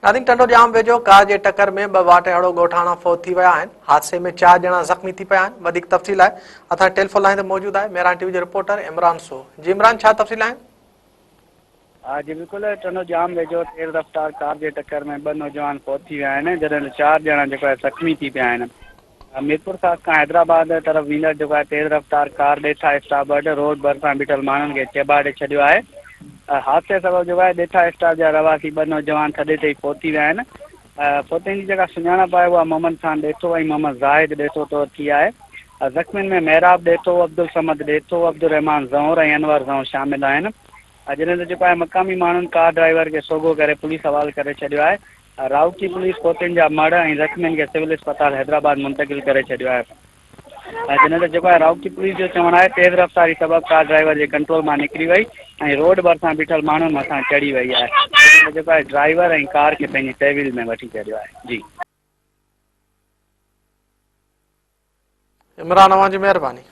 नादिन टंडो जाम वेझो कार जे टक्कर में ॿ वाट अहिड़ो ॻोठाणा फौत थी विया आहिनि। हादसे में 4 ॼणा ज़ख़्मी थी पिया आहिनि। वधीक तफ़सील आहे असां टेलीफोन लाइन ते मौजूद आहे मेरान टीवी जो रिपोर्टर इमरान सो। जी इमरान, छा तफ़सील आहिनि? हाँ जी बिल्कुल टनो जाम वेझो तेज़ रफ्तार कार के टक्कर में 2 नौजवान फौत थी विया आहिनि, जॾहिं 4 ॼणा जेको आहे ज़ख़्मी थी पिया आहिनि। मीरपुर खां हैदराबाद तरफ़ वेंदड़ जेको आहे तेज़ रफ्तार कार ॾेठा स्टाफ वटि रोड भरिसां बीठल माण्हुनि खे चेॿारे छॾियो आहे। हादसे सबबि जेको आहे ॾेठा स्टाफ जा रवासी 2 नौजवान थॾे ते ई फौत थी विया आहिनि। फौतनि जी जेका सुञाणप आहे उहा मोहम्मद खान ॾेठो ऐं मोहम्मद ज़ाहिद ॾेठो तौर थी आहे। ज़ख़्मियुनि में मेहराब ॾेठो, अब्दुल समद ॾेठो, अब्दुल रहमान ज़ौर ऐं अनवर ज़ौर शामिल आहिनि। जॾहिं त जेको आहे मक़ामी माण्हुनि कार ड्राइवर खे सोघो करे पुलिस हवाले करे छॾियो आहे। राउती पुलिस फौतनि जा मड़ ऐं ज़ख़्मियुनि खे सिविल अस्पताल हैदराबाद मुंतक़िल करे छॾियो आहे। जॾहिं त जेको आहे राउती पुलिस जो चवणु आहे तेज़ रफ़्तारी सबबि कार ड्राइवर जे कंट्रोल मां निकिरी वई ऐं रोड भरिसां बीठल माण्हुनि मथां चढ़ी वई आहे। जेको आहे ड्राइवर ऐं कार खे पंहिंजी तहवील में वठी छॾियो आहे। जी इमरान, अवां जी महिरबानी।